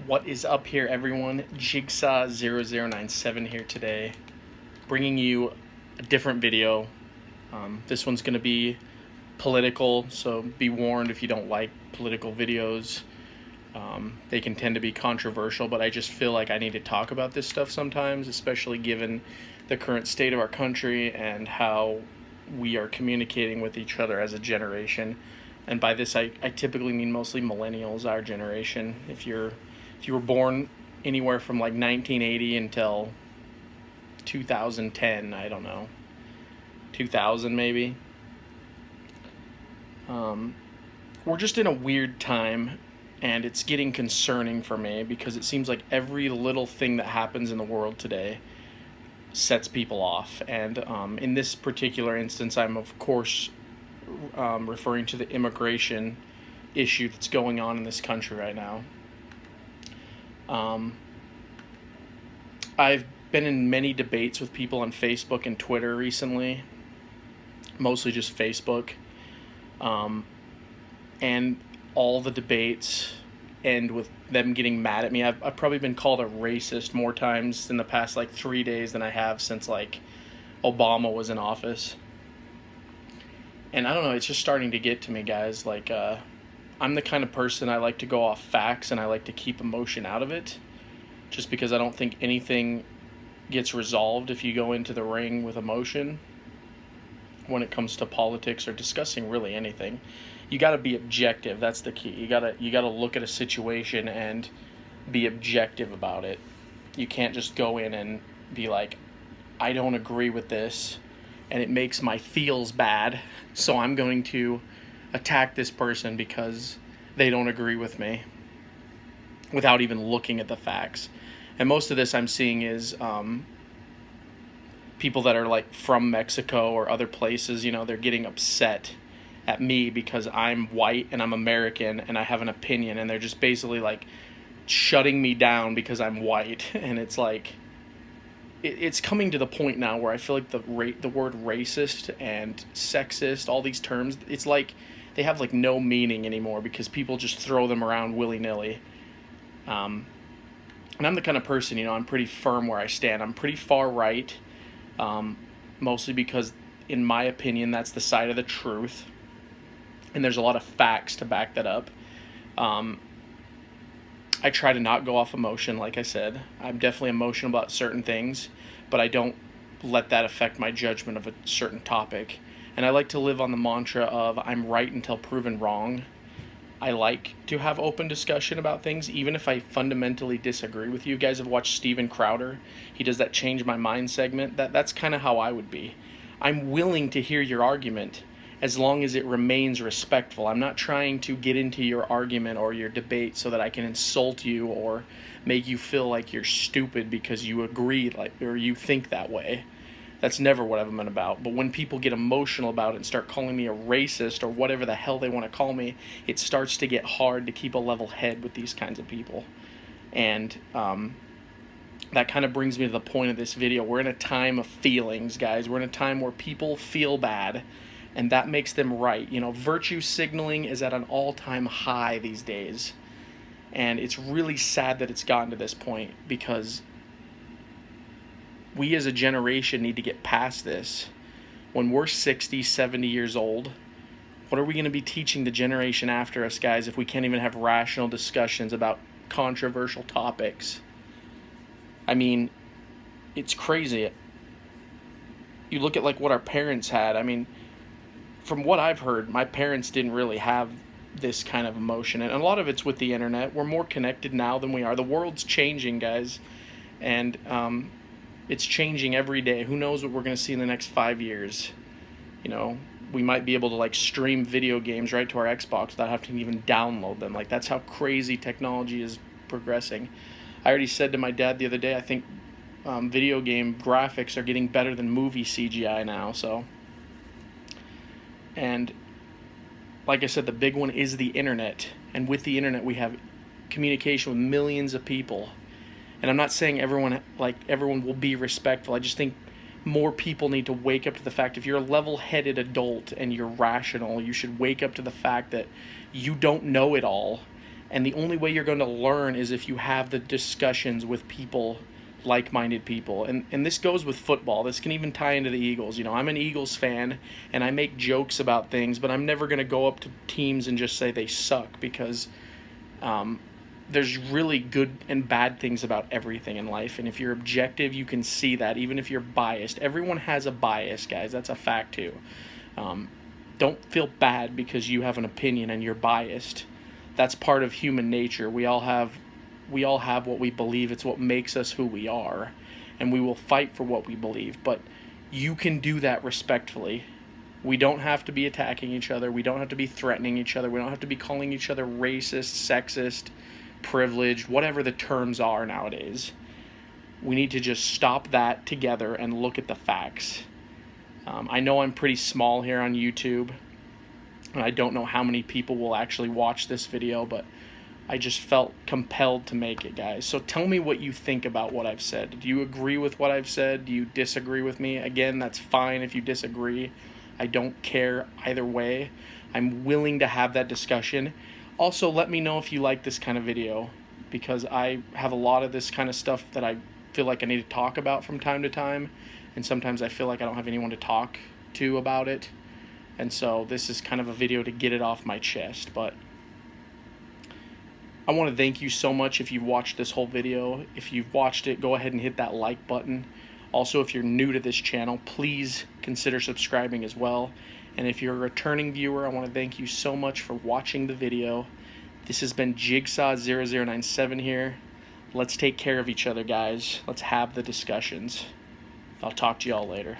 What is up here, everyone? Jigsaw0097 here today, bringing you a different video. This one's going to be political, so be warned if you don't like political videos. They can tend to be controversial, but I just feel like I need to talk about this stuff sometimes, especially given the current state of our country and how we are communicating with each other as a generation. And by this, I typically mean mostly millennials, our generation. If you were born anywhere from like 1980 until 2010, I don't know, 2000 maybe. We're just in a weird time, and it's getting concerning for me because it seems like every little thing that happens in the world today sets people off. And in this particular instance, I'm of course referring to the immigration issue that's going on in this country right now. I've been in many debates with people on Facebook and Twitter recently, mostly just Facebook, and all the debates end with them getting mad at me. I've probably been called a racist more times in the past like 3 days than I have since like Obama was in office. And I don't know, it's just starting to get to me, guys. Like, I'm the kind of person, I like to go off facts and I like to keep emotion out of it, just because I don't think anything gets resolved if you go into the ring with emotion when it comes to politics or discussing really anything. You got to be objective. That's the key. You got to look at a situation and be objective about it. You can't just go in and be like, I don't agree with this and it makes my feels bad, so I'm going to attack this person because they don't agree with me, without even looking at the facts. And most of this I'm seeing is people that are like from Mexico or other places, they're getting upset at me because I'm white and I'm American and I have an opinion, and they're just basically like shutting me down because I'm white. And it's like, it's coming to the point now where I feel like the word racist and sexist, all these terms, it's like they have like no meaning anymore because people just throw them around willy-nilly. And I'm the kind of person, I'm pretty firm where I stand. I'm pretty far right, mostly because, in my opinion, that's the side of the truth. And there's a lot of facts to back that up. I try to not go off emotion, like I said. I'm definitely emotional about certain things, but I don't let that affect my judgment of a certain topic. And I like to live on the mantra of I'm right until proven wrong. I like to have open discussion about things, even if I fundamentally disagree with you. You guys have watched Steven Crowder. He does that Change My Mind segment. That's kind of how I would be. I'm willing to hear your argument as long as it remains respectful. I'm not trying to get into your argument or your debate so that I can insult you or make you feel like you're stupid because you agree or you think that way. That's never what I've been about. But when people get emotional about it and start calling me a racist or whatever the hell they want to call me, it starts to get hard to keep a level head with these kinds of people. And that kind of brings me to the point of this video. We're in a time of feelings, guys. We're in a time where people feel bad, and that makes them right. Virtue signaling is at an all-time high these days. And it's really sad that it's gotten to this point, because we as a generation need to get past this. When we're 60, 70 years old, what are we going to be teaching the generation after us, guys, if we can't even have rational discussions about controversial topics? I mean, it's crazy. You look at like what our parents had. I mean, from what I've heard, my parents didn't really have this kind of emotion. And a lot of it's with the internet. We're more connected now than we are. The world's changing, guys. And it's changing every day. Who knows what we're going to see in the next 5 years? We might be able to like stream video games right to our Xbox without having to even download them. Like, that's how crazy technology is progressing. I already said to my dad the other day, I think video game graphics are getting better than movie CGI now. And like I said, the big one is the internet. And with the internet, we have communication with millions of people. And I'm not saying everyone will be respectful. I just think more people need to wake up to the fact, if you're a level-headed adult and you're rational, you should wake up to the fact that you don't know it all, And the only way you're going to learn is if you have the discussions with people, like-minded people. And this goes with football. This can even tie into the Eagles. You know, I'm an Eagles fan, and I make jokes about things, but I'm never going to go up to teams and just say they suck, because there's really good and bad things about everything in life. And if you're objective, you can see that, even if you're biased. Everyone has a bias, guys. That's a fact, too. Don't feel bad because you have an opinion and you're biased. That's part of human nature. We all have what we believe. It's what makes us who we are, and we will fight for what we believe. But you can do that respectfully. We don't have to be attacking each other. We don't have to be threatening each other. We don't have to be calling each other racist, sexist, privileged, whatever the terms are nowadays. We need to just stop that together and look at the facts. I know I'm pretty small here on YouTube, and I don't know how many people will actually watch this video, but I just felt compelled to make it, guys. So tell me what you think about what I've said. Do you agree with what I've said? Do you disagree with me? Again, that's fine if you disagree. I don't care either way. I'm willing to have that discussion. Also, let me know if you like this kind of video, because I have a lot of this kind of stuff that I feel like I need to talk about from time to time, and sometimes I feel like I don't have anyone to talk to about it. And so this is kind of a video to get it off my chest. But I want to thank you so much if you've watched this whole video. If you've watched it, go ahead and hit that like button. Also, if you're new to this channel, please consider subscribing as well. And if you're a returning viewer, I want to thank you so much for watching the video. This has been Jigsaw0097 here. Let's take care of each other, guys. Let's have the discussions. I'll talk to y'all later.